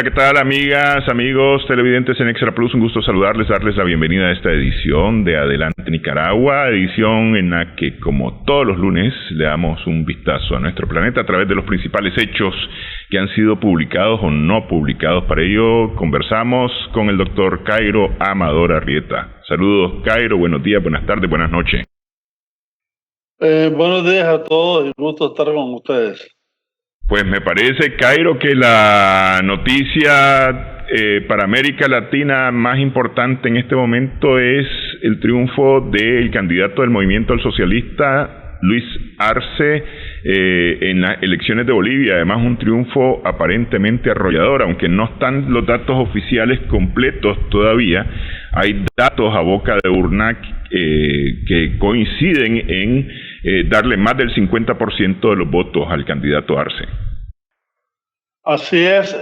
Hola, ¿qué tal, amigas, amigos, televidentes en Extra Plus? Un gusto saludarles, darles la bienvenida a esta edición de Adelante Nicaragua, edición en la que, como todos los lunes, le damos un vistazo a nuestro planeta a través de los principales hechos que han sido publicados o no publicados. Para ello, conversamos con el doctor Cairo Amador Arrieta. Saludos, Cairo, buenos días, buenas tardes, buenas noches. Buenos días a todos, y gusto estar con ustedes. Pues me parece, Cairo, que la noticia para América Latina más importante en este momento es el triunfo del candidato del Movimiento al Socialista, Luis Arce, en las elecciones de Bolivia. Además, un triunfo aparentemente arrollador, aunque no están los datos oficiales completos todavía. Hay datos a boca de urna que coinciden en darle más del 50% de los votos al candidato Arce. Así es,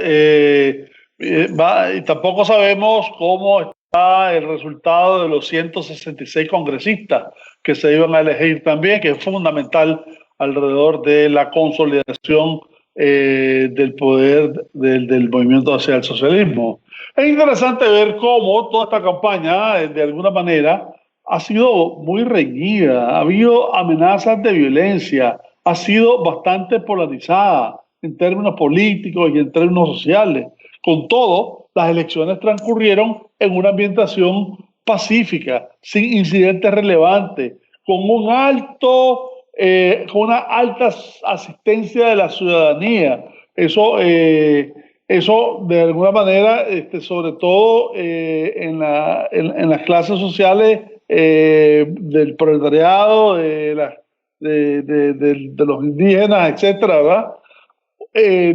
y tampoco sabemos cómo está el resultado de los 166 congresistas que se iban a elegir también, que es fundamental alrededor de la consolidación del poder del movimiento hacia el socialismo. Es interesante ver cómo toda esta campaña, de alguna manera, ha sido muy reñida, ha habido amenazas de violencia, ha sido bastante polarizada en términos políticos y en términos sociales. Con todo, las elecciones transcurrieron en una ambientación pacífica, sin incidentes relevantes, con una alta asistencia de la ciudadanía. Eso de alguna manera, sobre todo en las clases sociales del proletariado, de los indígenas, etcétera, ¿verdad?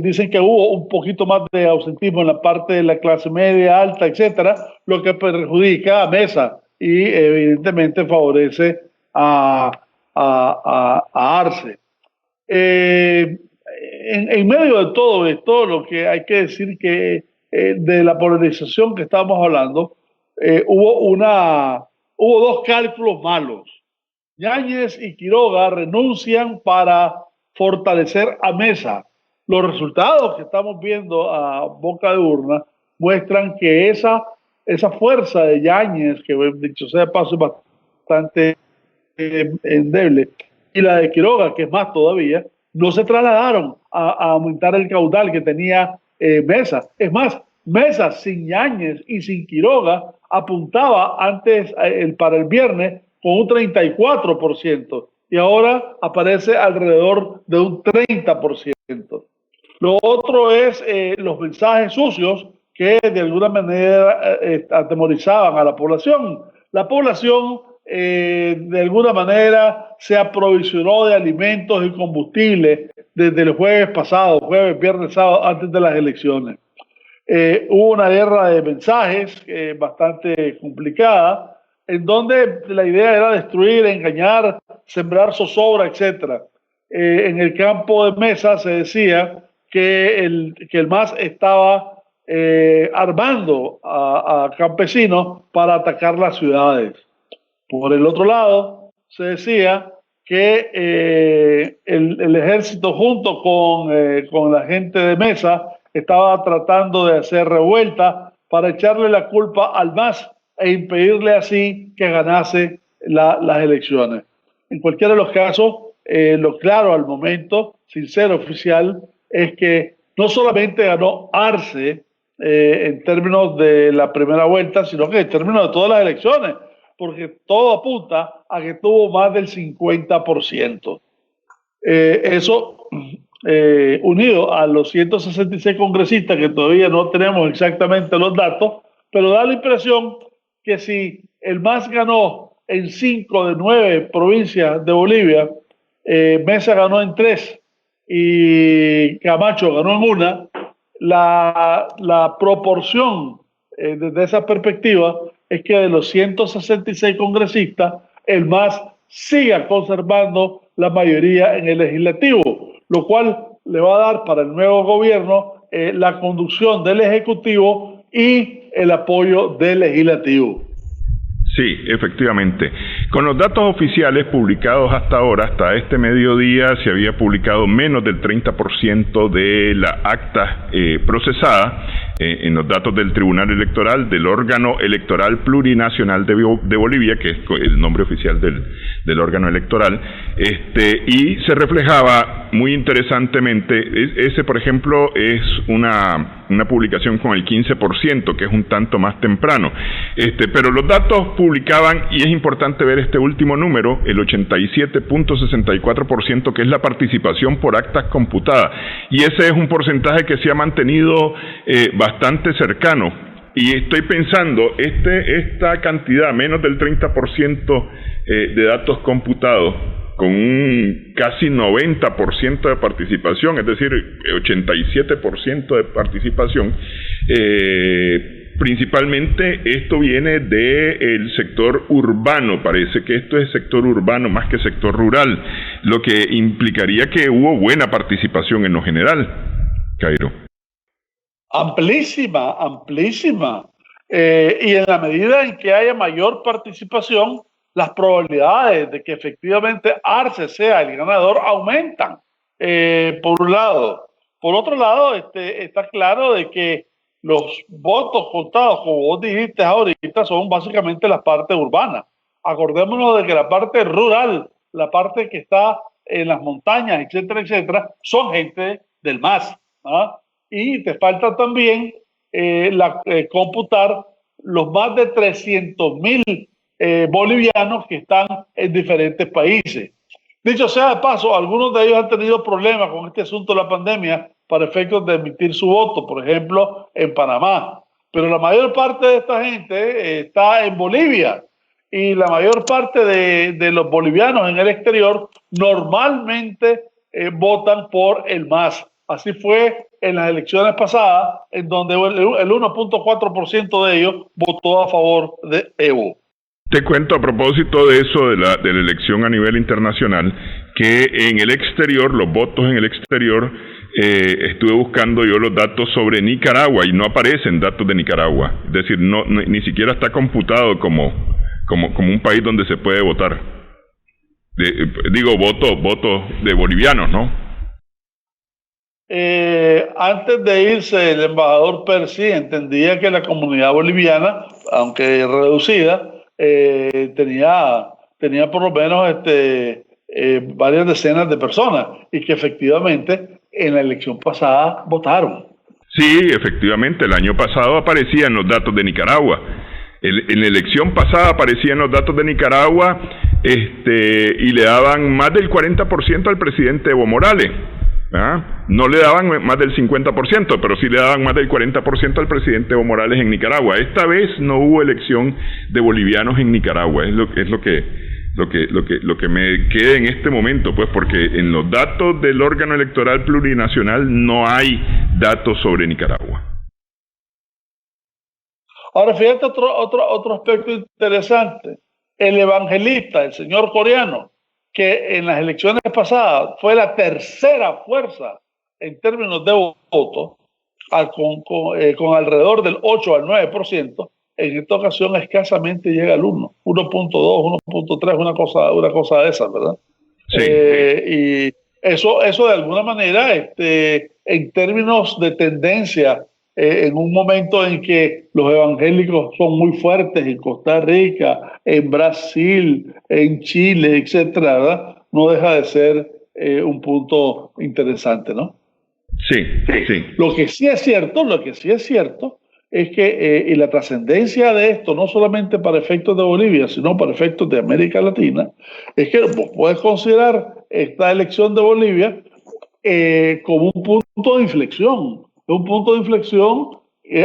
Dicen que hubo un poquito más de ausentismo en la parte de la clase media, alta, etcétera, lo que perjudica a Mesa y evidentemente favorece a Arce. En medio de todo esto, lo que hay que decir que de la polarización que estábamos hablando, hubo dos cálculos malos. Yáñez y Quiroga renuncian para fortalecer a Mesa. Los resultados que estamos viendo a boca de urna muestran que esa fuerza de Yáñez, que dicho sea de paso es bastante endeble, y la de Quiroga, que es más todavía, no se trasladaron a aumentar el caudal que tenía Mesa. Es más, Mesa sin Yáñez y sin Quiroga apuntaba antes para el viernes con un 34% y ahora aparece alrededor de un 30%. Lo otro es los mensajes sucios que de alguna manera atemorizaban a la población. La población de alguna manera se aprovisionó de alimentos y combustibles desde el jueves pasado, jueves, viernes, sábado, antes de las elecciones. Hubo una guerra de mensajes bastante complicada, en donde la idea era destruir, engañar, sembrar zozobra, etc. En el campo de Mesa se decía que el MAS estaba armando a campesinos para atacar las ciudades. Por el otro lado, se decía que el ejército junto con la gente de Mesa estaba tratando de hacer revuelta para echarle la culpa al MAS e impedirle así que ganase las elecciones. En cualquiera de los casos, lo claro al momento, sincero, oficial, es que no solamente ganó Arce en términos de la primera vuelta, sino que en términos de todas las elecciones, porque todo apunta a que tuvo más del 50%. Eso unido a los 166 congresistas, que todavía no tenemos exactamente los datos, pero da la impresión que si el MAS ganó en 5 de 9 provincias de Bolivia, Mesa ganó en 3 y Camacho ganó en 1, la proporción desde esa perspectiva es que de los 166 congresistas, el MAS siga conservando la mayoría en el legislativo, lo cual le va a dar para el nuevo gobierno la conducción del ejecutivo y el apoyo del legislativo. Sí, efectivamente. Con los datos oficiales publicados hasta ahora, hasta este mediodía, se había publicado menos del 30% de la acta procesada. en los datos del Tribunal Electoral, del órgano electoral plurinacional de Bolivia, que es el nombre oficial del órgano electoral, y se reflejaba muy interesantemente, ese por ejemplo es una publicación con el 15%, que es un tanto más temprano, pero los datos publicaban, y es importante ver este último número, el 87.64%, que es la participación por actas computadas, y ese es un porcentaje que se ha mantenido bastante cercano, y estoy pensando, esta cantidad, menos del 30% de datos computados, con un casi 90% de participación, es decir, 87% de participación, principalmente esto viene del sector urbano, parece que esto es sector urbano más que sector rural, lo que implicaría que hubo buena participación en lo general, Cairo. Amplísima, amplísima. Y en la medida en que haya mayor participación, las probabilidades de que efectivamente Arce sea el ganador aumentan, por un lado. Por otro lado, está claro de que los votos contados, como vos dijiste ahorita, son básicamente la parte urbana. Acordémonos de que la parte rural, la parte que está en las montañas, etcétera, etcétera, son gente del MAS, ¿ah? Y te falta también computar los más de 300.000 bolivianos que están en diferentes países. Dicho sea de paso, algunos de ellos han tenido problemas con este asunto de la pandemia para efectos de emitir su voto, por ejemplo, en Panamá. Pero la mayor parte de esta gente está en Bolivia, y la mayor parte de los bolivianos en el exterior normalmente votan por el MAS. Así fue en las elecciones pasadas, en donde el 1.4% de ellos votó a favor de Evo. Te cuento a propósito de eso, de la elección a nivel internacional, que en el exterior, los votos en el exterior, estuve buscando yo los datos sobre Nicaragua y no aparecen datos de Nicaragua. Es decir, ni siquiera está computado como un país donde se puede votar. Votos de bolivianos, ¿no? Antes de irse, el embajador Percy entendía que la comunidad boliviana, aunque reducida, tenía por lo menos varias decenas de personas, y que efectivamente en la elección pasada votaron. Sí, efectivamente, el año pasado aparecían los datos de Nicaragua. En la elección pasada aparecían los datos de Nicaragua, y le daban más del 40% al presidente Evo Morales. ¿Ah? No le daban más del 50%, pero sí le daban más del 40% al presidente Evo Morales en Nicaragua. Esta vez no hubo elección de bolivianos en Nicaragua, es lo que me queda en este momento, pues, porque en los datos del órgano electoral plurinacional no hay datos sobre Nicaragua. Ahora, fíjate otro aspecto interesante. El evangelista, el señor coreano, que en las elecciones pasadas fue la tercera fuerza en términos de voto, con alrededor del 8 al 9%, en esta ocasión escasamente llega al 1.2, 1.3, una cosa de esas, ¿verdad? Sí. Y eso de alguna manera, en términos de tendencia, en un momento en que los evangélicos son muy fuertes en Costa Rica, en Brasil, en Chile, etcétera, ¿verdad? No deja de ser un punto interesante, ¿no? Sí. Lo que sí es cierto es que y la trascendencia de esto, no solamente para efectos de Bolivia, sino para efectos de América Latina, es que vos puedes considerar esta elección de Bolivia como un punto de inflexión. Un punto de inflexión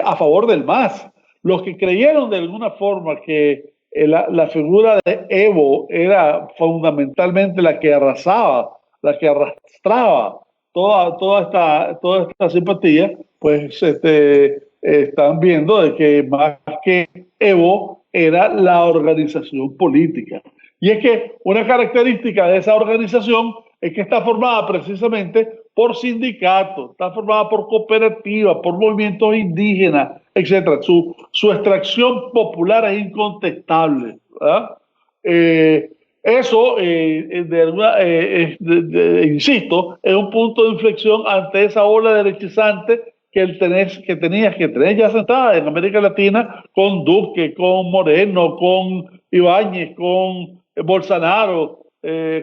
a favor del MAS. Los que creyeron de alguna forma que la figura de Evo era fundamentalmente la que arrasaba, la que arrastraba toda esta simpatía, pues están viendo de que más que Evo era la organización política. Y es que una característica de esa organización es que está formada precisamente por sindicatos, está formada por cooperativas, por movimientos indígenas, etc. Su extracción popular es incontestable, ¿verdad? Eso, insisto, es un punto de inflexión ante esa ola derechizante que tenías que tener ya sentada en América Latina con Duque, con Moreno, con Ibáñez, con Bolsonaro,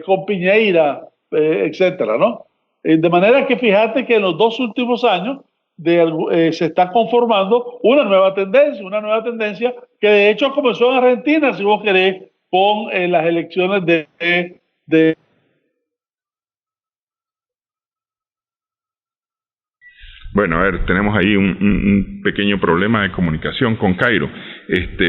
con Piñeira, etcétera, ¿no? De manera que fíjate que en los 2 últimos años se está conformando una nueva tendencia que de hecho comenzó en Argentina, si vos querés, con las elecciones de Bueno, a ver, tenemos ahí un pequeño problema de comunicación con Cairo,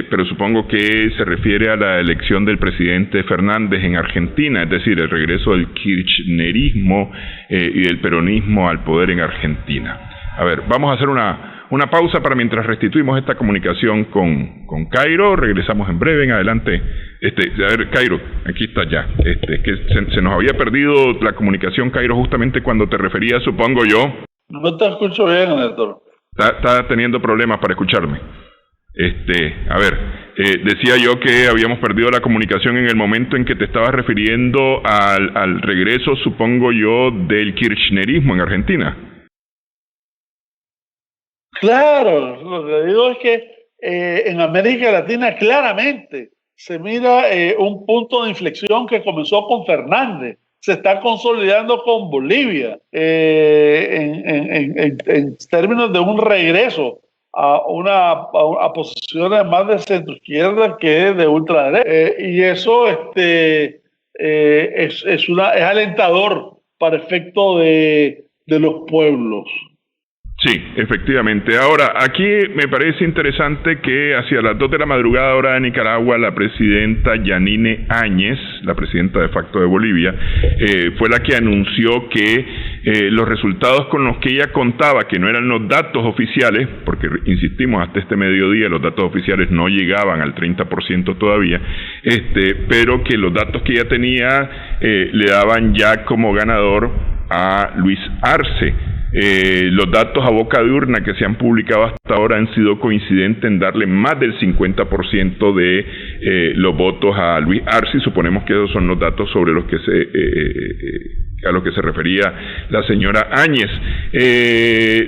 pero supongo que se refiere a la elección del presidente Fernández en Argentina, es decir, el regreso del kirchnerismo y del peronismo al poder en Argentina. A ver, vamos a hacer una pausa para mientras restituimos esta comunicación con Cairo. Regresamos en breve, en adelante. A ver, Cairo, aquí está ya. Que se nos había perdido la comunicación, Cairo, justamente cuando te refería, supongo yo. No te escucho bien, Néstor. Está teniendo problemas para escucharme. A ver, decía yo que habíamos perdido la comunicación en el momento en que te estabas refiriendo al regreso, supongo yo, del kirchnerismo en Argentina. Claro, lo que digo es que en América Latina claramente se mira un punto de inflexión que comenzó con Fernández, se está consolidando con Bolivia en términos de un regreso a posiciones más de centro izquierda que de ultraderecha. Y eso es alentador para efecto de los pueblos. Sí, efectivamente. Ahora, aquí me parece interesante que hacia las 2 de la madrugada hora de Nicaragua, la presidenta Yanine Áñez, la presidenta de facto de Bolivia, fue la que anunció que los resultados con los que ella contaba, que no eran los datos oficiales, porque insistimos, hasta este mediodía los datos oficiales no llegaban al 30% todavía, pero que los datos que ella tenía le daban ya como ganador a Luis Arce. Los datos a boca de urna que se han publicado hasta ahora han sido coincidentes en darle más del 50% de los votos a Luis Arce. Suponemos que esos son los datos sobre los que a los que se refería la señora Áñez.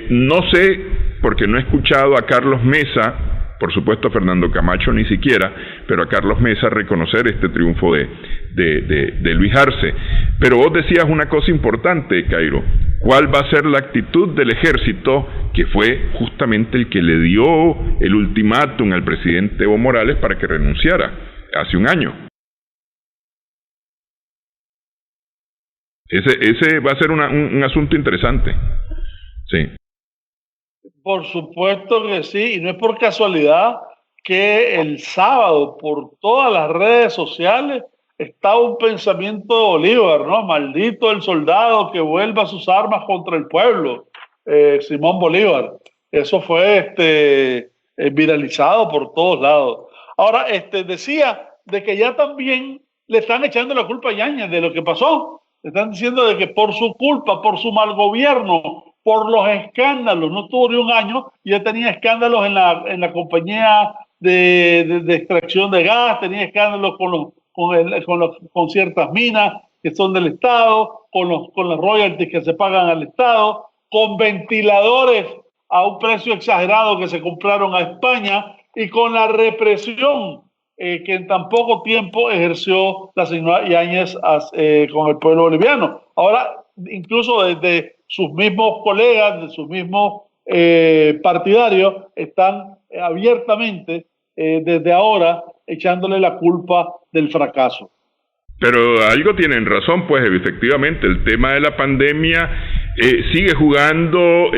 No sé, porque no he escuchado a Carlos Mesa, por supuesto a Fernando Camacho ni siquiera, pero a Carlos Mesa reconocer este triunfo de Luis Arce. Pero vos decías una cosa importante, Cairo. ¿Cuál va a ser la actitud del ejército, que fue justamente el que le dio el ultimátum al presidente Evo Morales para que renunciara hace un año? Ese va a ser un asunto interesante. Sí. Por supuesto que sí, y no es por casualidad que el sábado por todas las redes sociales está un pensamiento de Bolívar, ¿no? Maldito el soldado que vuelva sus armas contra el pueblo, Simón Bolívar. Eso fue viralizado por todos lados. Ahora, decía de que ya también le están echando la culpa a Yáñez de lo que pasó. Le están diciendo de que por su culpa, por su mal gobierno, por los escándalos, no tuvo ni un año, ya tenía escándalos en la compañía de extracción de gas, tenía escándalos con ciertas minas que son del Estado, con las royalties que se pagan al Estado, con ventiladores a un precio exagerado que se compraron a España y con la represión que en tan poco tiempo ejerció la señora Yáñez con el pueblo boliviano. Ahora, incluso desde sus mismos colegas, de sus mismos partidarios, están abiertamente desde ahora echándole la culpa del fracaso. Pero algo tienen razón, pues efectivamente el tema de la pandemia sigue jugando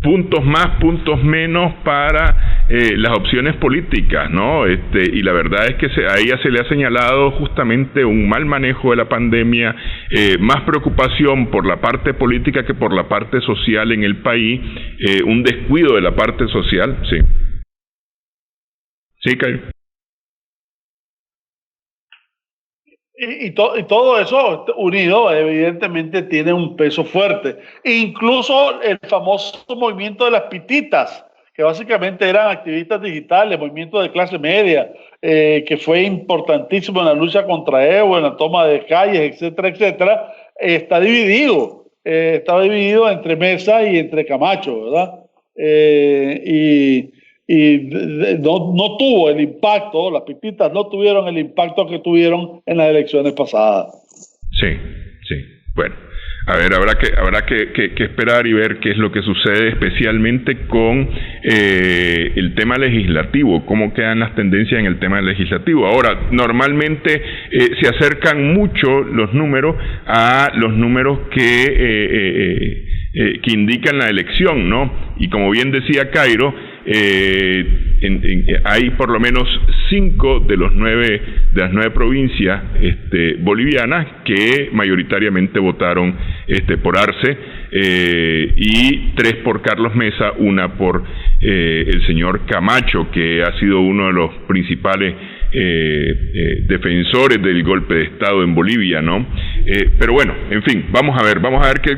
puntos más, puntos menos para las opciones políticas, ¿no? Y la verdad es que a ella se le ha señalado justamente un mal manejo de la pandemia, más preocupación por la parte política que por la parte social en el país, un descuido de la parte social, sí. Sí, Caio. Y todo eso unido, evidentemente, tiene un peso fuerte. Incluso el famoso movimiento de las pititas, que básicamente eran activistas digitales, movimiento de clase media, que fue importantísimo en la lucha contra Evo, en la toma de calles, etcétera, etcétera, está dividido. estaba dividido entre Mesa y entre Camacho, ¿verdad? No tuvo el impacto, las pititas no tuvieron el impacto que tuvieron en las elecciones pasadas. Sí, sí. Bueno, a ver, habrá que esperar y ver qué es lo que sucede, especialmente con el tema legislativo, cómo quedan las tendencias en el tema legislativo. Ahora, normalmente se acercan mucho los números a los números que indican la elección, ¿no? Y como bien decía Cairo, hay por lo menos 5 de las 9 provincias bolivianas que mayoritariamente votaron por Arce, y 3 por Carlos Mesa, 1 por el señor Camacho, que ha sido uno de los principales defensores del golpe de Estado en Bolivia, ¿no? Pero bueno, en fin, vamos a ver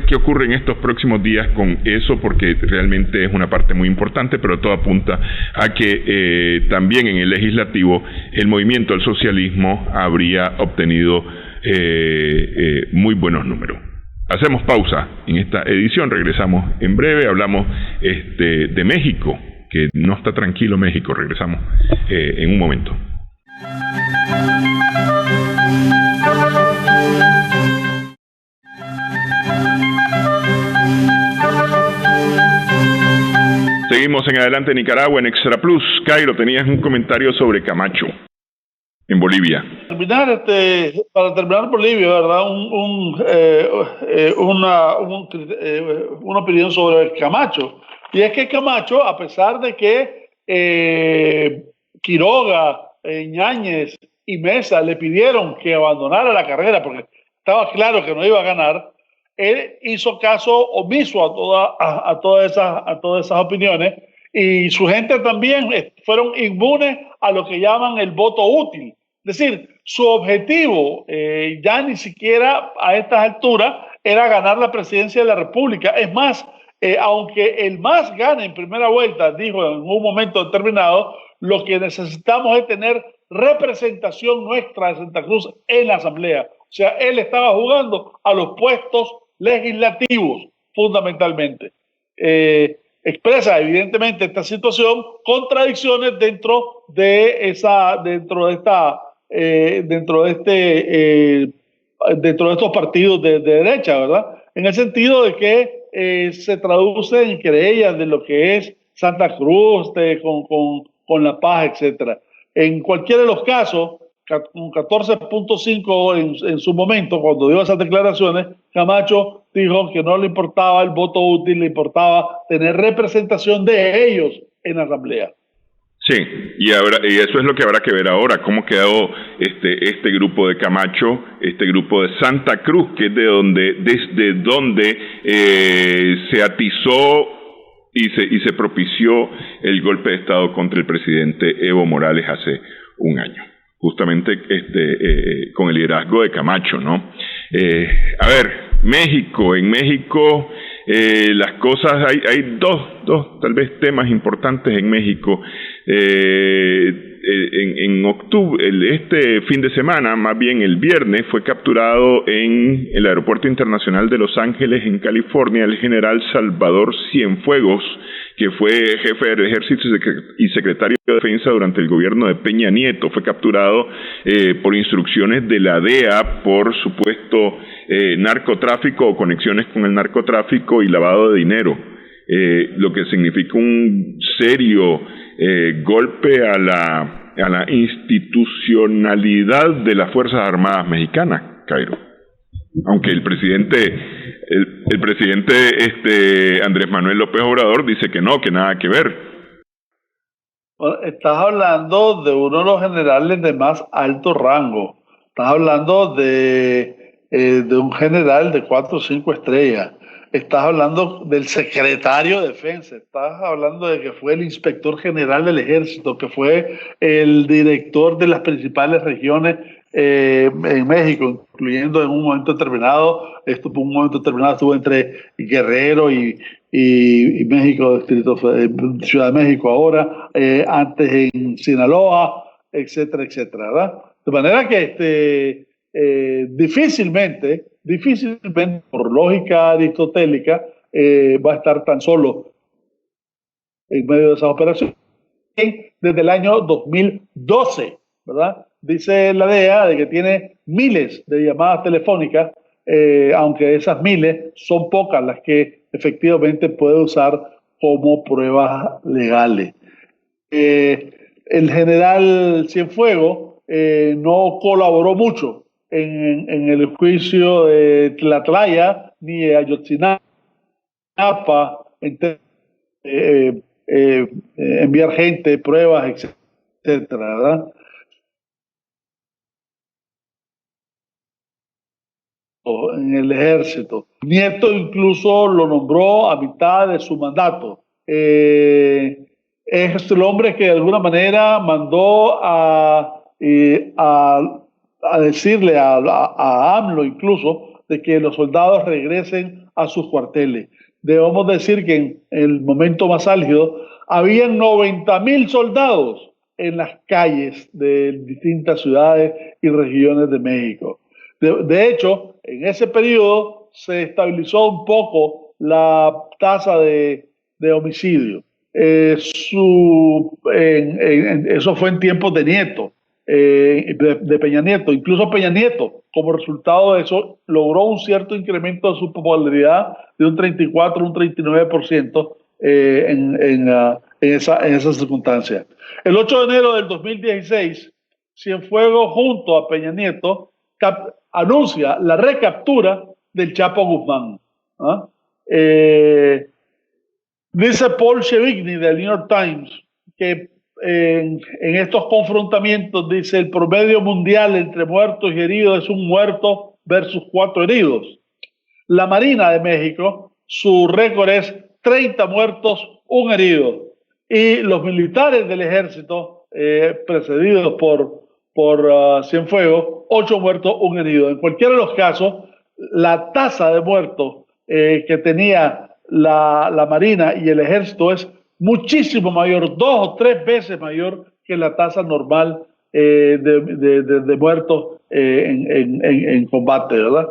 qué ocurre en estos próximos días con eso, porque realmente es una parte muy importante, pero todo apunta a que también en el legislativo el movimiento al socialismo habría obtenido muy buenos números. Hacemos pausa en esta edición, regresamos en breve, hablamos de México, que no está tranquilo México, regresamos en un momento. Seguimos en Adelante Nicaragua en Extra Plus. Cairo, tenías un comentario sobre Camacho en Bolivia. Para terminar Bolivia, ¿verdad? Una opinión sobre Camacho. Y es que Camacho, a pesar de que Quiroga, Ñáñez y Mesa le pidieron que abandonara la carrera porque estaba claro que no iba a ganar, él hizo caso omiso a todas esas opiniones, y su gente también fueron inmunes a lo que llaman el voto útil. Es decir, su objetivo ya ni siquiera a estas alturas era ganar la presidencia de la República. Es más, aunque el MAS gane en primera vuelta, dijo en un momento determinado, lo que necesitamos es tener representación nuestra de Santa Cruz en la Asamblea. O sea, él estaba jugando a los puestos legislativos, fundamentalmente. Expresa evidentemente esta situación contradicciones dentro de estos partidos de derecha, ¿verdad? En el sentido de que se traduce en querellas de lo que es Santa Cruz, con La Paz, etcétera. En cualquiera de los casos, con 14.5 en su momento, cuando dio esas declaraciones, Camacho dijo que no le importaba el voto útil, le importaba tener representación de ellos en la Asamblea. Sí, y eso es lo que habrá que ver ahora, cómo quedó este grupo de Camacho, este grupo de Santa Cruz, que es desde donde se atizó y se propició el golpe de Estado contra el presidente Evo Morales hace un año, justamente con el liderazgo de Camacho, ¿no? A ver, en México las cosas, hay dos tal vez temas importantes en México. En octubre, este fin de semana, más bien el viernes, fue capturado en el Aeropuerto Internacional de Los Ángeles, en California, el general Salvador Cienfuegos, que fue jefe del ejército y secretario de defensa durante el gobierno de Peña Nieto. Fue capturado por instrucciones de la DEA por supuesto narcotráfico o conexiones con el narcotráfico y lavado de dinero, lo que significa un serio golpe a la institucionalidad de las Fuerzas Armadas mexicanas, Cairo. Aunque el presidente Andrés Manuel López Obrador dice que no, que nada que ver. Bueno, estás hablando de uno de los generales de más alto rango. Estás hablando de un general de 4 o 5 estrellas. Estás hablando del secretario de Defensa, estás hablando de que fue el inspector general del Ejército, que fue el director de las principales regiones en México, incluyendo en un momento determinado, estuvo entre Guerrero y México, Ciudad de México ahora, antes en Sinaloa, etcétera, etcétera, ¿verdad? De manera que difícilmente, por lógica aristotélica, va a estar tan solo en medio de esas operaciones desde el año 2012, ¿verdad? Dice la DEA de que tiene miles de llamadas telefónicas, aunque esas miles son pocas las que efectivamente puede usar como pruebas legales. El general Cienfuegos no colaboró mucho en el juicio de Tlatlaya ni de Ayotzinapa, enviar gente, pruebas, etcétera, ¿verdad? En el ejército. Nieto incluso lo nombró a mitad de su mandato. Es el hombre que de alguna manera mandó a decirle a AMLO incluso de que los soldados regresen a sus cuarteles. Debemos decir que en el momento más álgido habían 90.000 soldados en las calles de distintas ciudades y regiones de México. De hecho, en ese periodo se estabilizó un poco la tasa de homicidio. Eso fue en tiempos de Nieto, de Peña Nieto. Incluso Peña Nieto, como resultado de eso, logró un cierto incremento de su popularidad de un 34, un 39% en esa circunstancia. El 8 de enero del 2016, Cienfuegos junto a Peña Nieto anuncia la recaptura del Chapo Guzmán. ¿Ah? Dice Paul Chevigny del New York Times que en estos confrontamientos, dice, el promedio mundial entre muertos y heridos es un muerto versus 4 heridos. La Marina de México, su récord es 30 muertos, 1 herido. Y los militares del ejército, precedidos por Cienfuegos, 8 muertos, 1 herido. En cualquiera de los casos, la tasa de muertos que tenía la Marina y el Ejército es muchísimo mayor, 2 o 3 veces mayor que la tasa normal de muertos en combate, ¿verdad?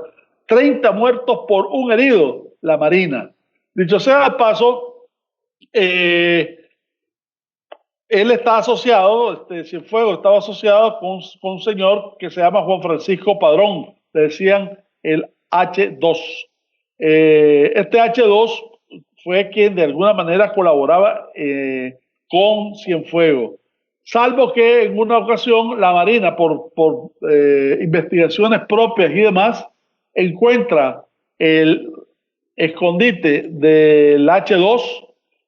30 muertos por 1 herido, la Marina. Dicho sea de paso, él está asociado, Cienfuegos estaba asociado con un señor que se llama Juan Francisco Padrón, le decían el H2. Este H2 fue quien de alguna manera colaboraba con Cienfuegos, salvo que en una ocasión la Marina, por investigaciones propias y demás, encuentra el escondite del H2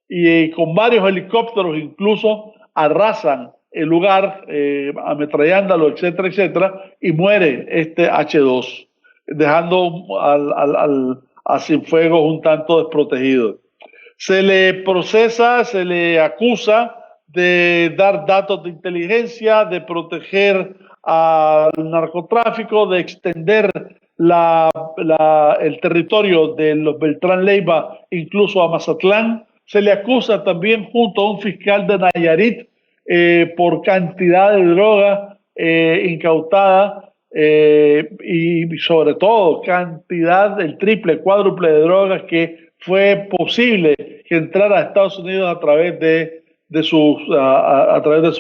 y con varios helicópteros incluso arrasan el lugar, ametrallándolo, etcétera, etcétera, y muere este H2, dejando a Cienfuegos un tanto desprotegido. Se le procesa, se le acusa de dar datos de inteligencia, de proteger al narcotráfico, de extender el territorio de los Beltrán Leiva incluso a Mazatlán. Se le acusa también junto a un fiscal de Nayarit por cantidad de droga incautada y sobre todo cantidad, el triple, cuádruple de drogas que fue posible que entrara a Estados Unidos a través de sus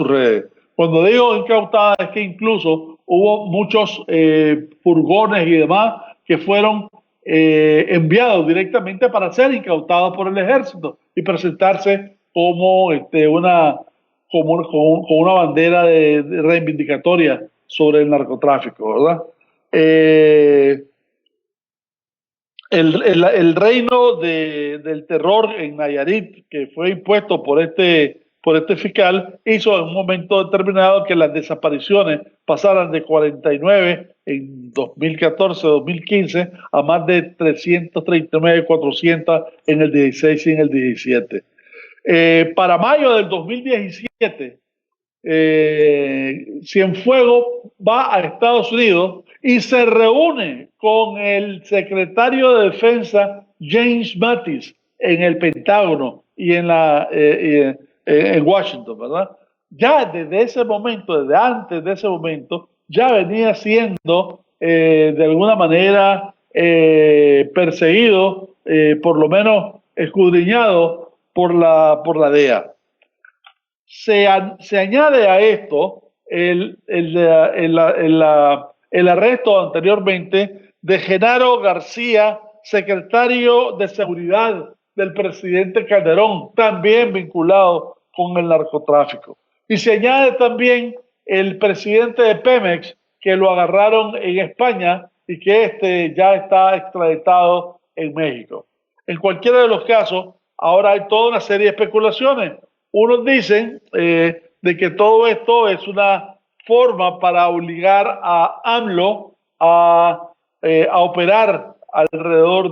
redes. Cuando digo incautada es que incluso hubo muchos furgones y demás que fueron enviados directamente para ser incautados por el ejército y presentarse como con una bandera de reivindicatoria sobre el narcotráfico, ¿verdad? El reino del terror en Nayarit, que fue impuesto por este fiscal, hizo en un momento determinado que las desapariciones pasaran de 49 en 2014-2015 a más de 339, 400 en el 16 y en el 17. Para mayo del 2017, Cienfuegos va a Estados Unidos y se reúne con el secretario de Defensa James Mattis en el Pentágono y en Washington, ¿verdad? Ya desde ese momento, desde antes de ese momento, ya venía siendo de alguna manera perseguido, por lo menos escudriñado por la DEA. Se añade a esto el arresto anteriormente de Genaro García, secretario de Seguridad del presidente Calderón, también vinculado con el narcotráfico. Y se añade también el presidente de Pemex, que lo agarraron en España y que ya está extraditado en México. En cualquiera de los casos, ahora hay toda una serie de especulaciones. Unos dicen de que todo esto es una forma para obligar a AMLO a operar alrededor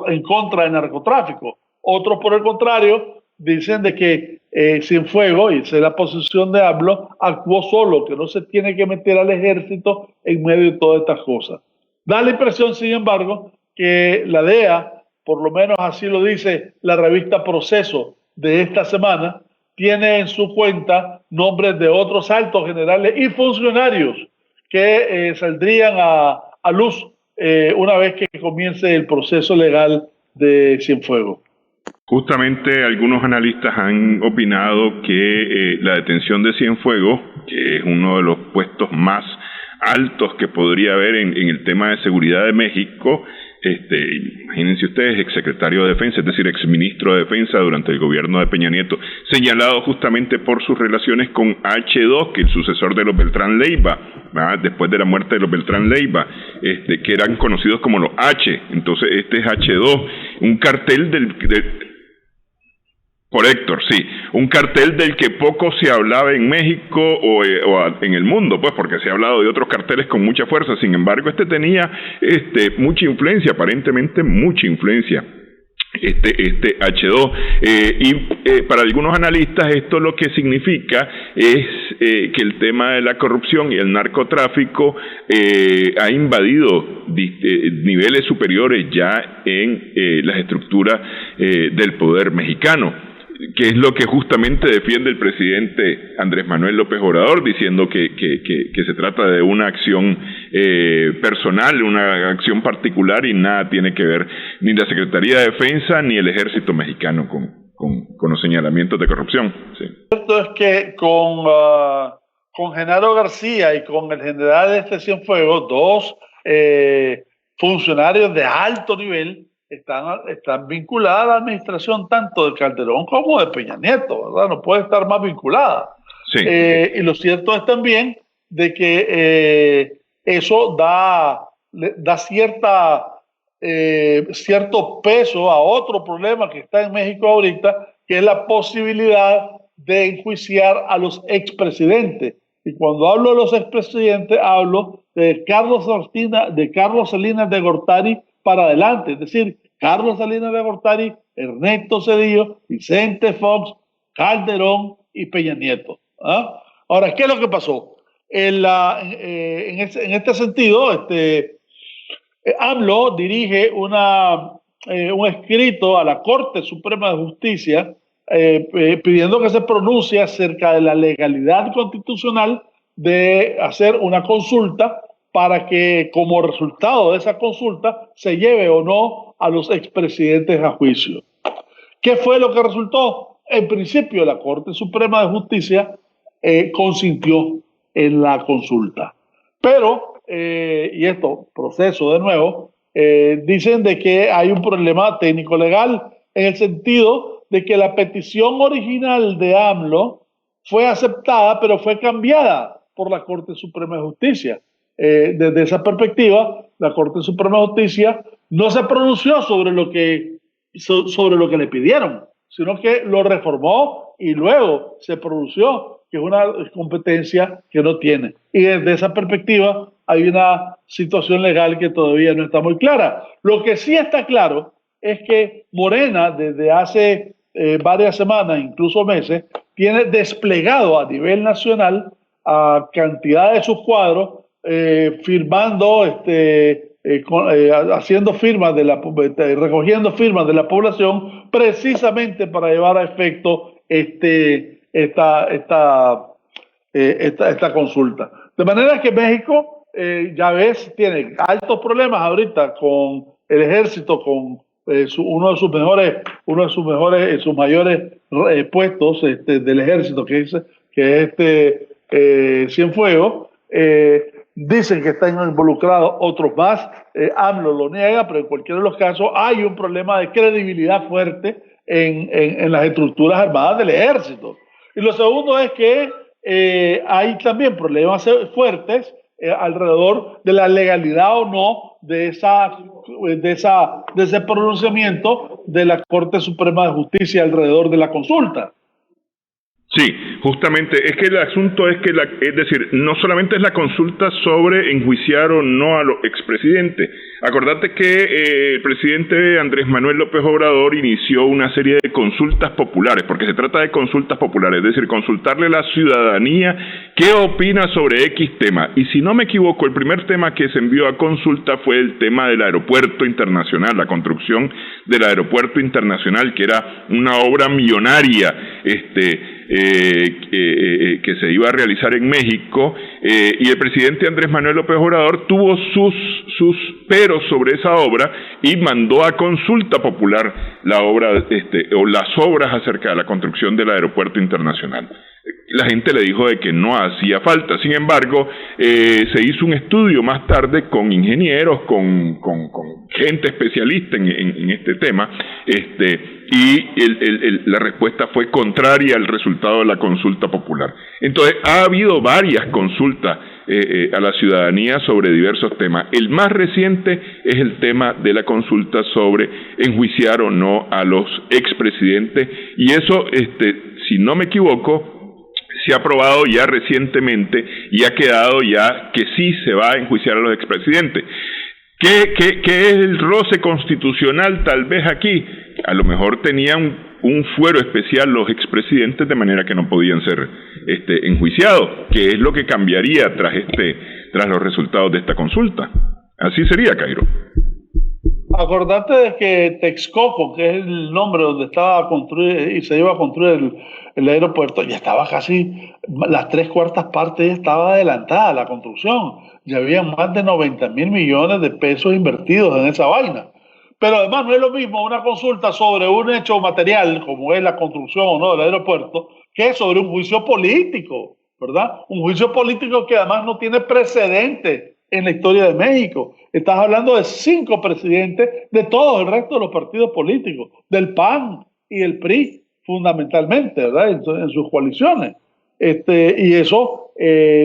en contra del narcotráfico. Otros, por el contrario, dicen de que Cienfuegos, y esa es la posición de AMLO, actuó solo, que no se tiene que meter al ejército en medio de todas estas cosas. Da la impresión, sin embargo, que la DEA, por lo menos así lo dice la revista Proceso de esta semana, tiene en su cuenta nombres de otros altos generales y funcionarios que saldrían a luz una vez que comience el proceso legal de Cienfuegos. Justamente algunos analistas han opinado que la detención de Cienfuegos, que es uno de los puestos más altos que podría haber en el tema de seguridad de México, imagínense ustedes, exsecretario de Defensa, es decir, exministro de Defensa durante el gobierno de Peña Nieto, señalado justamente por sus relaciones con H2, que es el sucesor de los Beltrán Leiva, ¿verdad? Después de la muerte de los Beltrán Leiva, que eran conocidos como los H. Entonces este es H2, un cartel por Héctor, sí, un cartel del que poco se hablaba en México o en el mundo, pues, porque se ha hablado de otros carteles con mucha fuerza. Sin embargo, tenía mucha influencia, aparentemente mucha influencia, H2, y para algunos analistas esto lo que significa es que el tema de la corrupción y el narcotráfico ha invadido niveles superiores ya en las estructuras del poder mexicano, que es lo que justamente defiende el presidente Andrés Manuel López Obrador, diciendo que se trata de una acción personal, una acción particular, y nada tiene que ver ni la Secretaría de Defensa ni el Ejército Mexicano con los señalamientos de corrupción. Sí. Cierto es que con Genaro García y con el general Cienfuegos, dos funcionarios de alto nivel, están vinculadas a la administración tanto de Calderón como de Peña Nieto, ¿verdad? No puede estar más vinculada. Sí. Y lo cierto es también de que eso da cierto peso a otro problema que está en México ahorita, que es la posibilidad de enjuiciar a los expresidentes. Y cuando hablo de los expresidentes, hablo de Carlos Salinas de Gortari para adelante, es decir, Carlos Salinas de Gortari, Ernesto Zedillo, Vicente Fox, Calderón y Peña Nieto. ¿Ah? Ahora, ¿qué es lo que pasó? En este sentido, AMLO dirige un escrito a la Corte Suprema de Justicia pidiendo que se pronuncie acerca de la legalidad constitucional de hacer una consulta para que como resultado de esa consulta se lleve o no a los expresidentes a juicio. ¿Qué fue lo que resultó? En principio, la Corte Suprema de Justicia consintió en la consulta. Pero, y esto, proceso de nuevo, dicen de que hay un problema técnico-legal en el sentido de que la petición original de AMLO fue aceptada, pero fue cambiada por la Corte Suprema de Justicia. Desde esa perspectiva, la Corte Suprema de Justicia no se pronunció sobre lo que le pidieron, sino que lo reformó y luego se pronunció, que es una competencia que no tiene. Y desde esa perspectiva hay una situación legal que todavía no está muy clara. Lo que sí está claro es que Morena, desde hace varias semanas, incluso meses, tiene desplegado a nivel nacional a cantidad de sus cuadros, firmando, haciendo firmas recogiendo firmas de la población, precisamente para llevar a efecto esta consulta. De manera que México ya ves, tiene altos problemas ahorita con el ejército, con uno de sus mayores puestos del ejército, que es Cienfuegos. Dicen que están involucrados otros más. AMLO lo niega, pero en cualquiera de los casos hay un problema de credibilidad fuerte en las estructuras armadas del ejército. Y lo segundo es que hay también problemas fuertes alrededor de la legalidad o no de ese pronunciamiento de la Corte Suprema de Justicia alrededor de la consulta. Sí, justamente, es que el asunto es que, es decir, no solamente es la consulta sobre enjuiciar o no a los expresidentes. Acordate que el presidente Andrés Manuel López Obrador inició una serie de consultas populares, porque se trata de consultas populares, es decir, consultarle a la ciudadanía qué opina sobre X tema. Y si no me equivoco, el primer tema que se envió a consulta fue el tema del aeropuerto internacional, la construcción del aeropuerto internacional, que era una obra millonaria, que se iba a realizar en México, y el presidente Andrés Manuel López Obrador tuvo sus peros sobre esa obra y mandó a consulta popular la obra, o las obras acerca de la construcción del aeropuerto internacional. La gente le dijo de que no hacía falta. Sin embargo, se hizo un estudio más tarde con ingenieros, con gente especialista en este tema, y la respuesta fue contraria al resultado de la consulta popular. Entonces, ha habido varias consultas a la ciudadanía sobre diversos temas. El más reciente es el tema de la consulta sobre enjuiciar o no a los expresidentes, y eso, si no me equivoco, se ha aprobado ya recientemente y ha quedado ya que sí se va a enjuiciar a los expresidentes. ¿Qué es el roce constitucional tal vez aquí? A lo mejor tenían un fuero especial los expresidentes de manera que no podían ser enjuiciados, que es lo que cambiaría tras los resultados de esta consulta. Así sería, Cairo. Acordate de que Texcoco, que es el nombre donde estaba construido y se iba a construir el aeropuerto, ya estaba casi, las 3/4 partes ya estaba adelantada la construcción. Ya había más de 90.000 millones de pesos invertidos en esa vaina. Pero además no es lo mismo una consulta sobre un hecho material, como es la construcción o no del aeropuerto, que sobre un juicio político, ¿verdad? Un juicio político que además no tiene precedente en la historia de México. Estás hablando de 5 presidentes de todo el resto de los partidos políticos, del PAN y el PRI, fundamentalmente, ¿verdad? En sus coaliciones. Y eso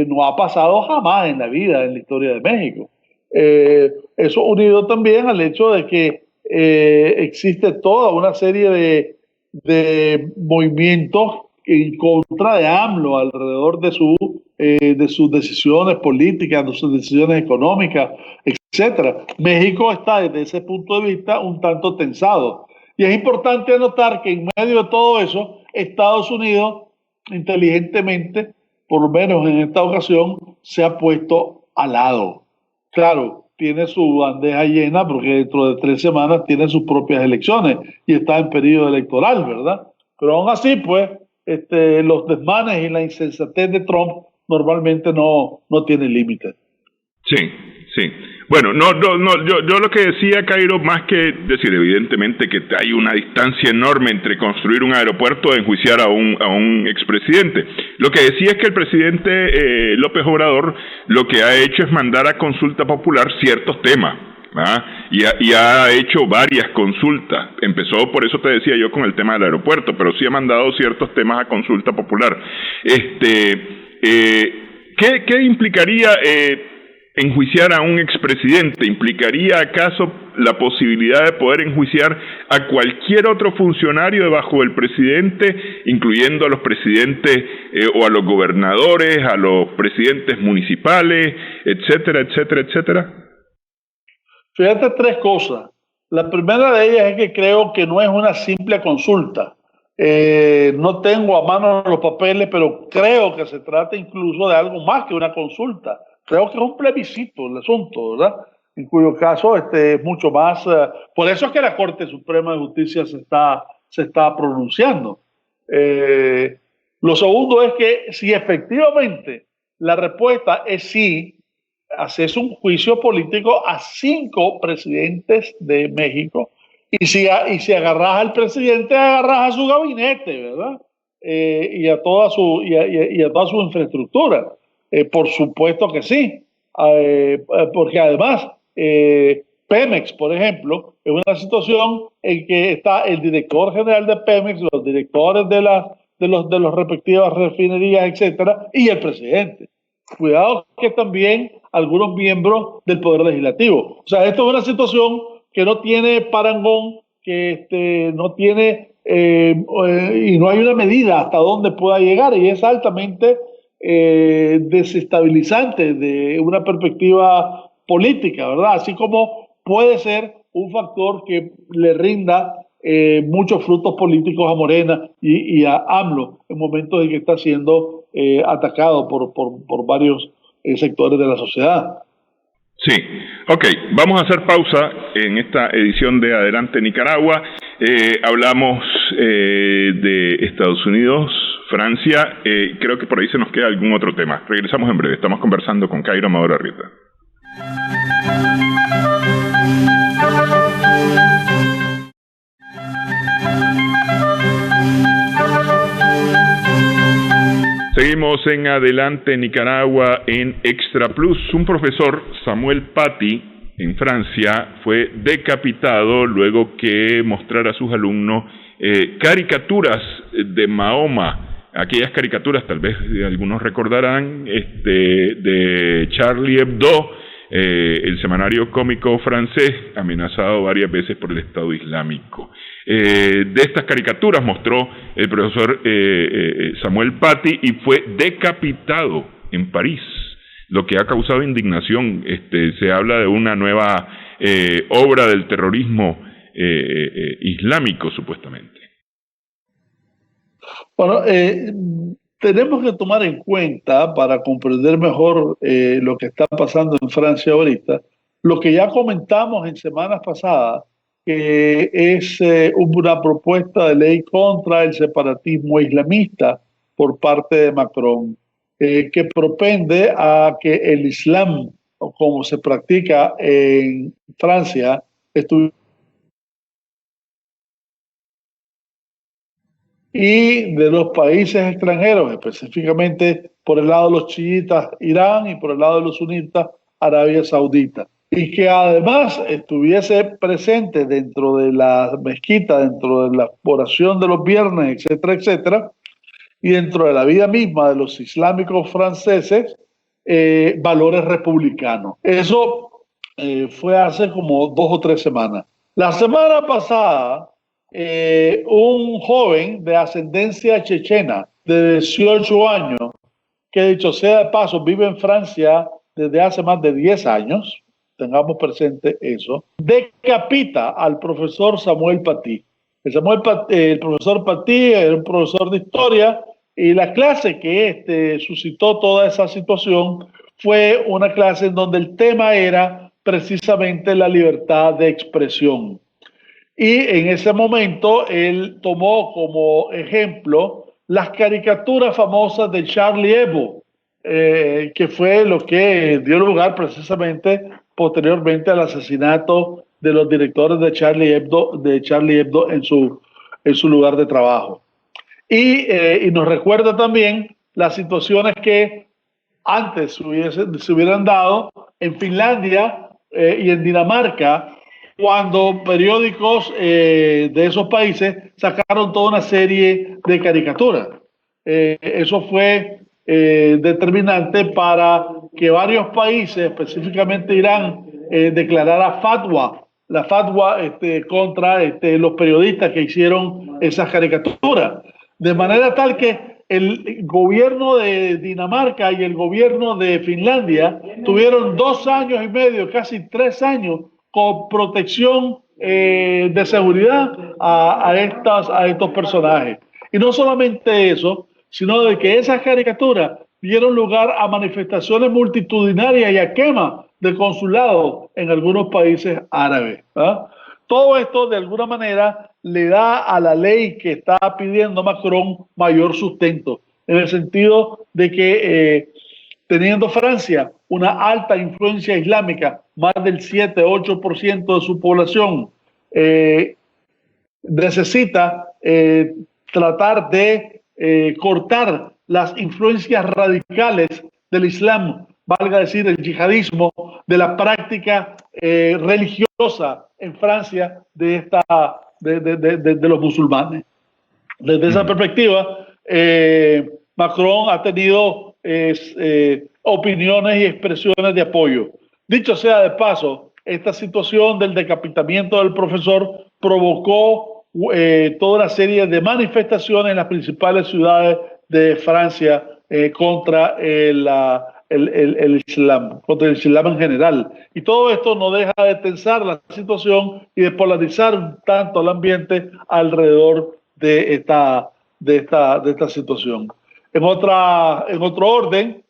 no ha pasado jamás en la vida, en la historia de México. Eso unido también al hecho de que existe toda una serie de movimientos en contra de AMLO alrededor de sus decisiones políticas, de sus decisiones económicas, etcétera. México está desde ese punto de vista un tanto tensado. Y es importante anotar que en medio de todo eso, Estados Unidos inteligentemente, por lo menos en esta ocasión, se ha puesto al lado. Claro, tiene su bandeja llena porque dentro de 3 semanas tiene sus propias elecciones y está en periodo electoral, ¿verdad? Pero aún así, pues, los desmanes y la insensatez de Trump normalmente no tienen límites. Sí. Bueno, yo lo que decía, Cairo, más que decir, evidentemente que hay una distancia enorme entre construir un aeropuerto e enjuiciar a un expresidente. Lo que decía es que el presidente López Obrador lo que ha hecho es mandar a consulta popular ciertos temas, ¿verdad? Y ha hecho varias consultas. Empezó, por eso te decía yo, con el tema del aeropuerto, pero sí ha mandado ciertos temas a consulta popular. ¿Qué implicaría enjuiciar a un expresidente? ¿Implicaría acaso la posibilidad de poder enjuiciar a cualquier otro funcionario debajo del presidente, incluyendo a los presidentes o a los gobernadores, a los presidentes municipales, etcétera, etcétera, etcétera? Fíjate 3 cosas. La primera de ellas es que creo que no es una simple consulta. No tengo a mano los papeles, pero creo que se trata incluso de algo más que una consulta. Creo que es un plebiscito el asunto, ¿verdad? En cuyo caso es mucho más... por eso es que la Corte Suprema de Justicia se está pronunciando. Lo segundo es que si efectivamente la respuesta es sí, haces un juicio político a 5 presidentes de México y si agarras al presidente, agarras a su gabinete, ¿verdad? Y a toda su infraestructura. Por supuesto que sí. Porque además, Pemex, por ejemplo, es una situación en que está el director general de Pemex, los directores de los respectivas refinerías, etcétera, y el presidente. Cuidado que también algunos miembros del Poder Legislativo. O sea, esto es una situación que no tiene parangón, que no tiene y no hay una medida hasta dónde pueda llegar, y es altamente desestabilizante de una perspectiva política, ¿verdad? Así como puede ser un factor que le rinda muchos frutos políticos a Morena y a AMLO en momentos en que está siendo atacado por varios sectores de la sociedad. Sí, ok, vamos a hacer pausa en esta edición de Adelante Nicaragua. Hablamos de Estados Unidos, Francia, creo que por ahí se nos queda algún otro tema. Regresamos en breve, estamos conversando con Cairo Amador Arrieta. Seguimos en Adelante Nicaragua en Extra Plus. Un profesor, Samuel Paty, en Francia, fue decapitado luego que mostrara a sus alumnos caricaturas de Mahoma. Aquellas caricaturas, tal vez algunos recordarán, de Charlie Hebdo, el semanario cómico francés, amenazado varias veces por el Estado Islámico. De estas caricaturas mostró el profesor Samuel Paty y fue decapitado en París, lo que ha causado indignación. Se habla de una nueva obra del terrorismo islámico, supuestamente. Bueno, tenemos que tomar en cuenta, para comprender mejor lo que está pasando en Francia ahorita, lo que ya comentamos en semanas pasadas, que es una propuesta de ley contra el separatismo islamista por parte de Macron, que propende a que el Islam, o como se practica en Francia, y de los países extranjeros, específicamente por el lado de los chiitas, Irán, y por el lado de los sunitas, Arabia Saudita. Y que además estuviese presente dentro de la mezquita, dentro de la oración de los viernes, etcétera, etcétera, y dentro de la vida misma de los islámicos franceses, valores republicanos. Eso fue hace como 2 o 3 semanas. La semana pasada, un joven de ascendencia chechena de 18 años, que dicho sea de paso vive en Francia desde hace más de 10 años, tengamos presente eso, decapita al profesor Samuel Paty. El profesor Paty era un profesor de historia, y la clase que suscitó toda esa situación fue una clase en donde el tema era precisamente la libertad de expresión. Y en ese momento él tomó como ejemplo las caricaturas famosas de Charlie Hebdo, que fue lo que dio lugar precisamente posteriormente al asesinato de los directores de Charlie Hebdo en su lugar de trabajo. Y nos recuerda también las situaciones que antes se hubieran dado en Finlandia y en Dinamarca, cuando periódicos de esos países sacaron toda una serie de caricaturas. Eso fue determinante para que varios países, específicamente Irán, declarara la fatwa contra los periodistas que hicieron esas caricaturas. De manera tal que el gobierno de Dinamarca y el gobierno de Finlandia tuvieron 2 años y medio, casi 3 años, con protección de seguridad a estos personajes. Y no solamente eso, sino de que esas caricaturas dieron lugar a manifestaciones multitudinarias y a quema de consulados en algunos países árabes. Todo esto, de alguna manera, le da a la ley que está pidiendo Macron mayor sustento, en el sentido de que teniendo Francia una alta influencia islámica, más del 7-8% de su población, necesita tratar de cortar las influencias radicales del Islam, valga decir el yihadismo, de la práctica religiosa en Francia de los musulmanes. Desde esa perspectiva, Macron ha tenido opiniones y expresiones de apoyo. Dicho sea de paso, esta situación del decapitamiento del profesor provocó toda una serie de manifestaciones en las principales ciudades de Francia contra el Islam, contra el Islam en general. Y todo esto no deja de tensar la situación y de polarizar tanto el ambiente alrededor de esta situación. En otro orden,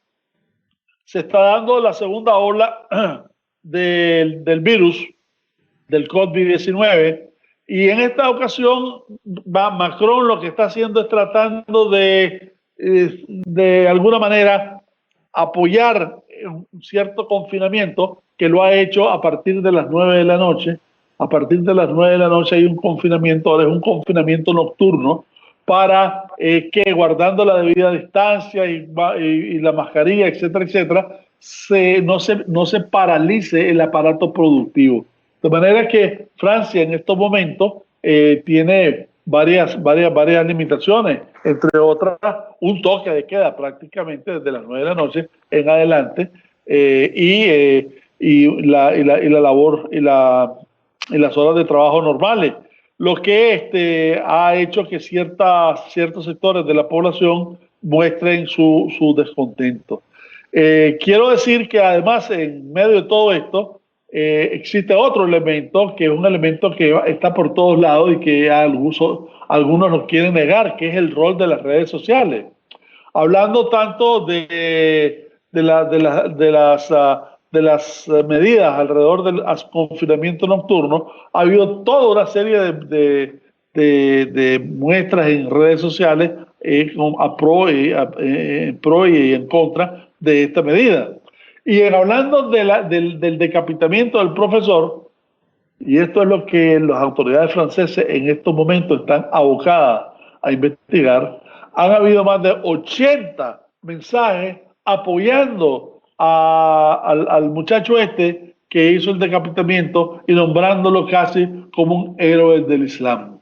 se está dando la segunda ola del virus, del COVID-19, y en esta ocasión Macron lo que está haciendo es tratando de alguna manera apoyar un cierto confinamiento que lo ha hecho a partir de las 9 de la noche. A partir de las 9 de la noche hay un confinamiento, ahora es un confinamiento nocturno, para que guardando la debida distancia y la mascarilla, etcétera, etcétera, no se paralice el aparato productivo. De manera que Francia en estos momentos tiene varias limitaciones, entre otras un toque de queda prácticamente desde las 9 de la noche en adelante, y la labor y las horas de trabajo normales, lo que ha hecho que ciertos sectores de la población muestren su descontento. Quiero decir que además en medio de todo esto existe otro elemento, que es un elemento que está por todos lados y que algunos nos quieren negar, que es el rol de las redes sociales. Hablando tanto de las medidas alrededor del confinamiento nocturno, ha habido toda una serie de muestras en redes sociales pro y en contra de esta medida. Y hablando del decapitamiento del profesor, y esto es lo que las autoridades francesas en estos momentos están abocadas a investigar, han habido más de 80 mensajes apoyando al muchacho que hizo el decapitamiento y nombrándolo casi como un héroe del Islam.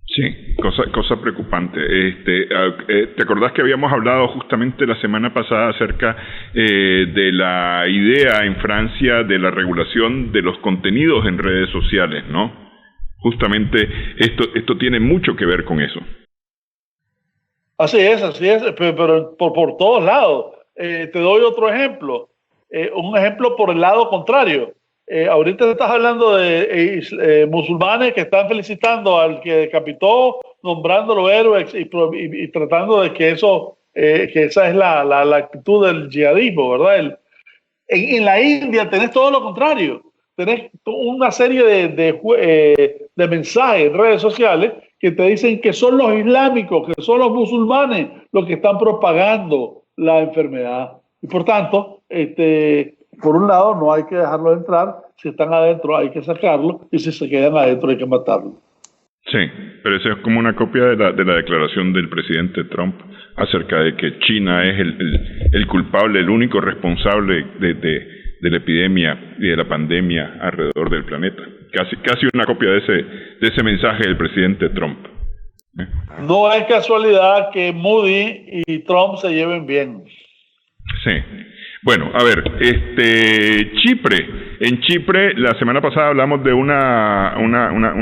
Sí, cosa preocupante. ¿Te acordás que habíamos hablado justamente la semana pasada acerca de la idea en Francia de la regulación de los contenidos en redes sociales, ¿no? Justamente esto tiene mucho que ver con eso. Así es, pero por todos lados. Te doy otro ejemplo, un ejemplo por el lado contrario. Ahorita estás hablando de musulmanes que están felicitando al que decapitó, nombrándolo héroe y tratando de que esa es la actitud del yihadismo, ¿verdad? En la India tenés todo lo contrario. Tenés una serie de mensajes en redes sociales que te dicen que son los islámicos, que son los musulmanes los que están propagando la enfermedad. Y por tanto, por un lado, no hay que dejarlos entrar. Si están adentro, hay que sacarlos. Y si se quedan adentro, hay que matarlos. Sí, pero eso es como una copia de la declaración del presidente Trump acerca de que China es el culpable, el único responsable de la epidemia y de la pandemia alrededor del planeta. Casi una copia de ese mensaje del presidente Trump. No es casualidad que Moody y Trump se lleven bien. Sí. Bueno, a ver, Chipre. En Chipre, la semana pasada hablamos de una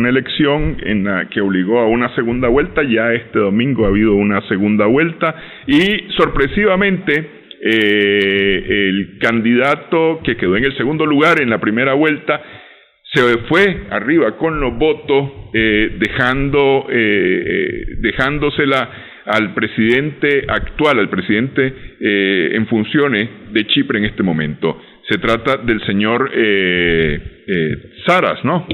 elección en la que obligó a una segunda vuelta. Ya este domingo ha habido una segunda vuelta y sorpresivamente el candidato que quedó en el segundo lugar en la primera vuelta se fue arriba con los votos, dejándosela al presidente actual, al presidente en funciones de Chipre en este momento. Se trata del señor Saras, ¿no?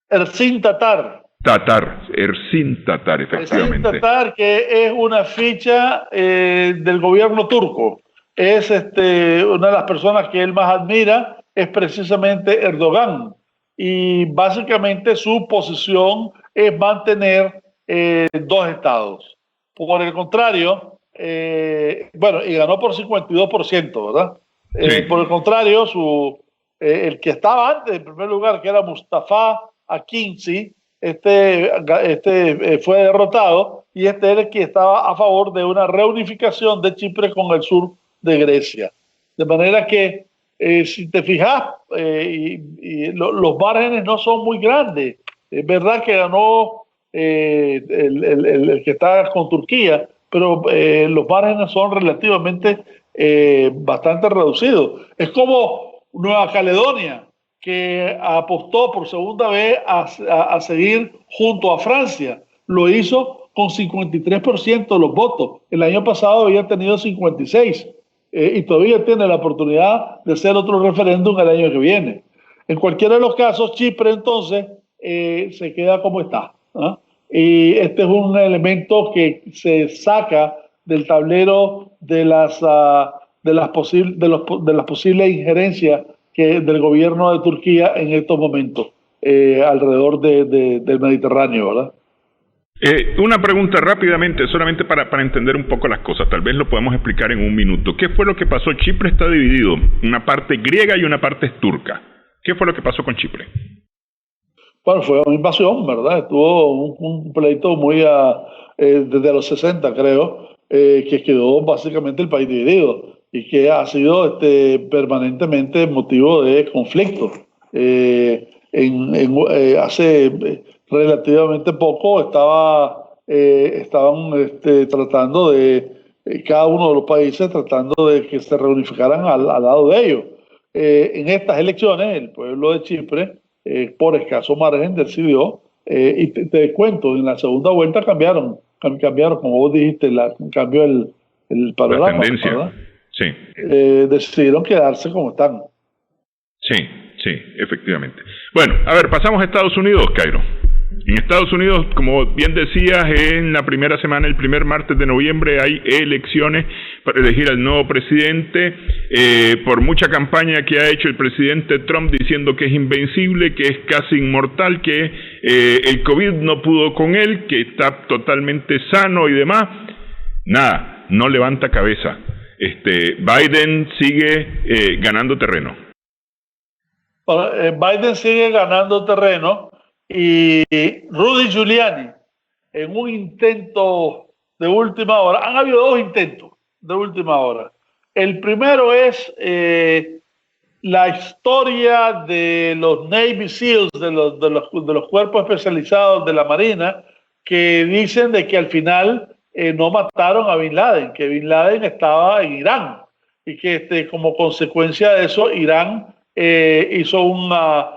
Ersin Tatar. Tatar, Ersin Tatar, efectivamente. Ersin Tatar, que es una ficha del gobierno turco. Es una de las personas que él más admira, es precisamente Erdogan. Y básicamente su posición es mantener dos estados. Por el contrario, bueno, y ganó por 52%, ¿verdad? Sí. Por el contrario, el que estaba antes, en primer lugar, que era Mustafa Akinci, fue derrotado, y este era el que estaba a favor de una reunificación de Chipre con el sur de Grecia. De manera que, si te fijas, los márgenes no son muy grandes. Es verdad que ganó el que está con Turquía, pero los márgenes son relativamente bastante reducidos. Es como Nueva Caledonia, que apostó por segunda vez a seguir junto a Francia. Lo hizo con 53% de los votos. El año pasado había tenido 56%. Y todavía tiene la oportunidad de hacer otro referéndum el año que viene. En cualquiera de los casos, Chipre entonces se queda como está, ¿no? Y este es un elemento que se saca del tablero de las posibles injerencias del gobierno de Turquía en estos momentos alrededor del Mediterráneo, ¿verdad? Una pregunta rápidamente, solamente para entender un poco las cosas, tal vez lo podemos explicar en un minuto. ¿Qué fue lo que pasó? Chipre está dividido, una parte griega y una parte turca. ¿Qué fue lo que pasó con Chipre? Bueno, fue una invasión, ¿verdad? Estuvo un pleito muy desde los 60, creo, que quedó básicamente el país dividido y que ha sido permanentemente motivo de conflicto. Hace relativamente poco estaban tratando cada uno de los países tratando de que se reunificaran al lado de ellos. En estas elecciones, el pueblo de Chipre, por escaso margen, decidió, y te cuento, en la segunda vuelta cambiaron, como vos dijiste, cambió el panorama. La tendencia, ¿verdad? Sí. Decidieron quedarse como están. Sí, efectivamente. Bueno, a ver, pasamos a Estados Unidos, Cairo. En Estados Unidos, como bien decías, en la primera semana, el primer martes de noviembre, hay elecciones para elegir al nuevo presidente. Por mucha campaña que ha hecho el presidente Trump diciendo que es invencible, que es casi inmortal, que el COVID no pudo con él, que está totalmente sano y demás, nada, no levanta cabeza. Biden sigue ganando terreno. Biden sigue ganando terreno. Y Rudy Giuliani, en un intento de última hora, han habido dos intentos de última hora. El primero es la historia de los Navy SEALs, de los cuerpos especializados de la Marina, que dicen de que al final no mataron a Bin Laden, que Bin Laden estaba en Irán y que como consecuencia de eso Irán hizo una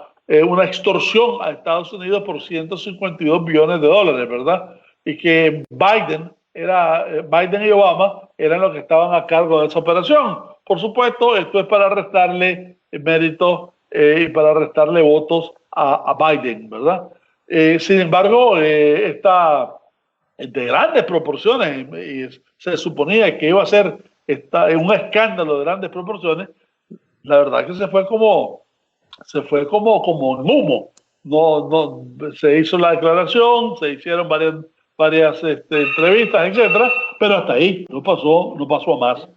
extorsión a Estados Unidos por 152 billones de dólares, ¿verdad? Y que Biden y Obama eran los que estaban a cargo de esa operación. Por supuesto, esto es para restarle méritos y para restarle votos a Biden, ¿verdad? Sin embargo, está de grandes proporciones y se suponía que iba a ser un escándalo de grandes proporciones. La verdad que se fue como en humo. No, se hizo la declaración, se hicieron varias entrevistas, etcétera, pero hasta ahí no pasó a más.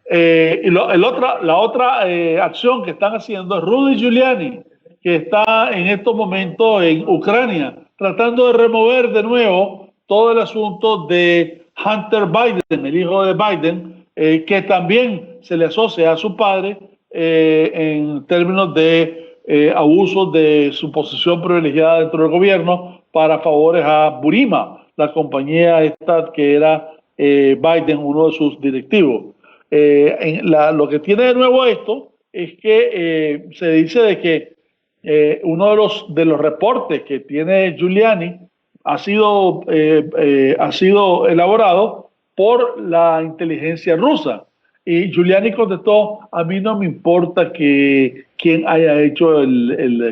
Y la otra acción que están haciendo es Rudy Giuliani, que está en estos momentos en Ucrania, tratando de remover de nuevo todo el asunto de Hunter Biden, el hijo de Biden, que también se le asocia a su padre en términos de abusos de su posición privilegiada dentro del gobierno para favores a Burima, la compañía esta que era Biden, uno de sus directivos. Lo que tiene de nuevo esto es que se dice de que uno de los reportes que tiene Giuliani ha sido elaborado por la inteligencia rusa. Y Giuliani contestó, a mí no me importa que quién haya hecho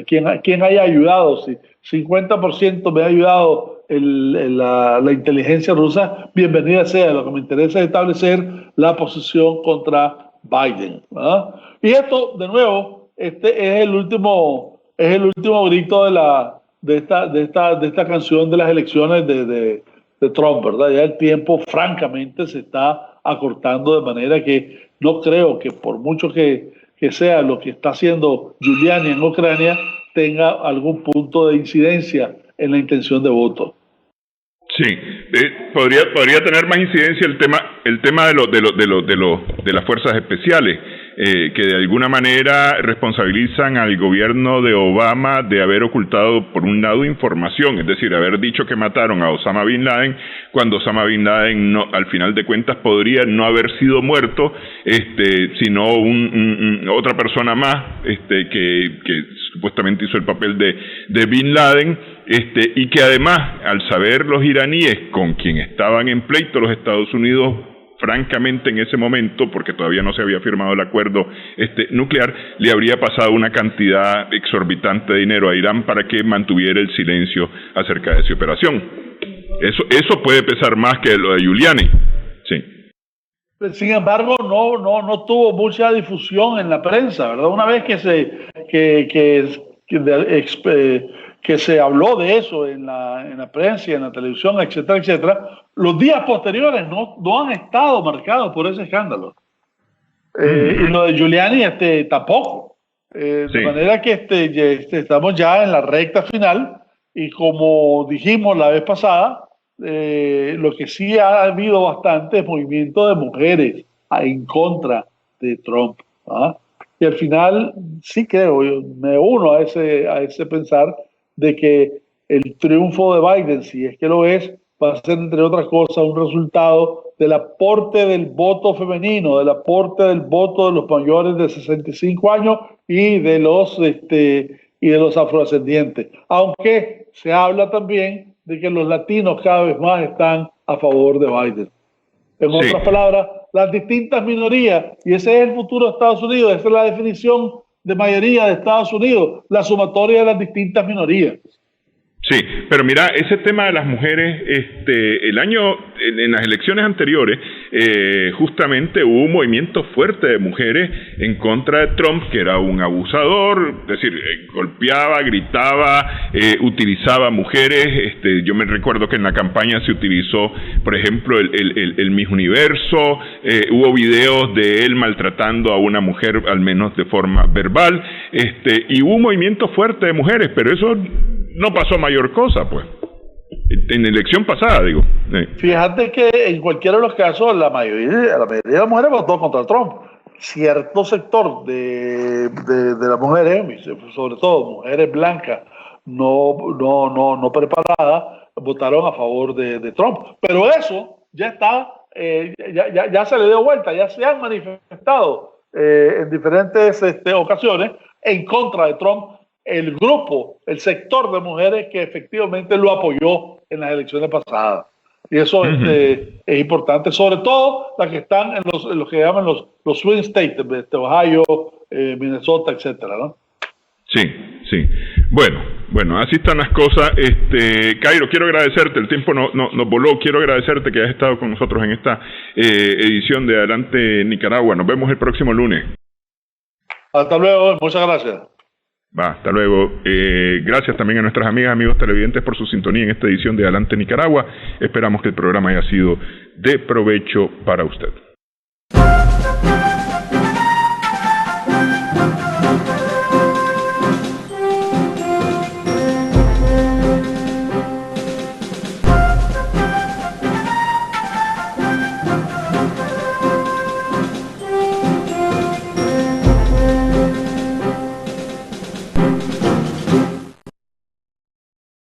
quién haya ayudado, si 50% me ha ayudado la inteligencia rusa, bienvenida sea, lo que me interesa es establecer la posición contra Biden, ¿verdad? Y esto, de nuevo, este es el último grito de esta canción de las elecciones de Trump, ¿verdad? Ya el tiempo, francamente, se está acortando de manera que no creo que por mucho que sea lo que está haciendo Giuliani en Ucrania tenga algún punto de incidencia en la intención de voto. Sí, podría tener más incidencia el tema de las fuerzas especiales, que de alguna manera responsabilizan al gobierno de Obama de haber ocultado, por un lado, información, es decir, haber dicho que mataron a Osama Bin Laden, cuando Osama Bin Laden no, al final de cuentas podría no haber sido muerto, sino otra persona más, que supuestamente hizo el papel de Bin Laden, y que además, al saber los iraníes con quien estaban en pleito los Estados Unidos, francamente en ese momento, porque todavía no se había firmado el acuerdo nuclear, le habría pasado una cantidad exorbitante de dinero a Irán para que mantuviera el silencio acerca de esa operación. Eso puede pesar más que lo de Giuliani. Sí. Sin embargo, no tuvo mucha difusión en la prensa, ¿verdad? Una vez que se habló de eso en la prensa y en la televisión, etcétera, etcétera, los días posteriores no han estado marcados por ese escándalo. Y lo de Giuliani tampoco. Sí. De manera que estamos ya en la recta final y como dijimos la vez pasada, lo que sí ha habido bastante es movimiento de mujeres en contra de Trump, ¿ah? Y al final sí creo, yo me uno a ese pensar de que el triunfo de Biden, si es que lo es, va a ser, entre otras cosas, un resultado del aporte del voto femenino, del aporte del voto de los mayores de 65 años y de los afrodescendientes. Aunque se habla también de que los latinos cada vez más están a favor de Biden. En otras palabras, las distintas minorías, y ese es el futuro de Estados Unidos, esa es la definición de mayoría de Estados Unidos, la sumatoria de las distintas minorías. Sí, pero mira, ese tema de las mujeres, en las elecciones anteriores, justamente hubo un movimiento fuerte de mujeres en contra de Trump, que era un abusador, es decir, golpeaba, gritaba, utilizaba mujeres. Yo me recuerdo que en la campaña se utilizó, por ejemplo, el Miss Universo, hubo videos de él maltratando a una mujer, al menos de forma verbal, y hubo un movimiento fuerte de mujeres, pero eso no pasó mayor cosa, pues. En la elección pasada, digo. Fíjate que en cualquiera de los casos, la mayoría de las mujeres votó contra Trump. Cierto sector de las mujeres, sobre todo mujeres blancas, no preparadas, votaron a favor de Trump. Pero eso ya está, ya se le dio vuelta, ya se han manifestado en diferentes ocasiones en contra de Trump el sector de mujeres que efectivamente lo apoyó en las elecciones pasadas. Y eso es importante, sobre todo las que están en los que llaman los swing states, Ohio, Minnesota, etcétera, ¿no? Sí. Bueno, así están las cosas. Cairo, quiero agradecerte, el tiempo nos voló, quiero agradecerte que hayas estado con nosotros en esta edición de Adelante Nicaragua. Nos vemos el próximo lunes. Hasta luego, muchas gracias. Hasta luego. Gracias también a nuestras amigas y amigos televidentes por su sintonía en esta edición de Adelante Nicaragua. Esperamos que el programa haya sido de provecho para usted.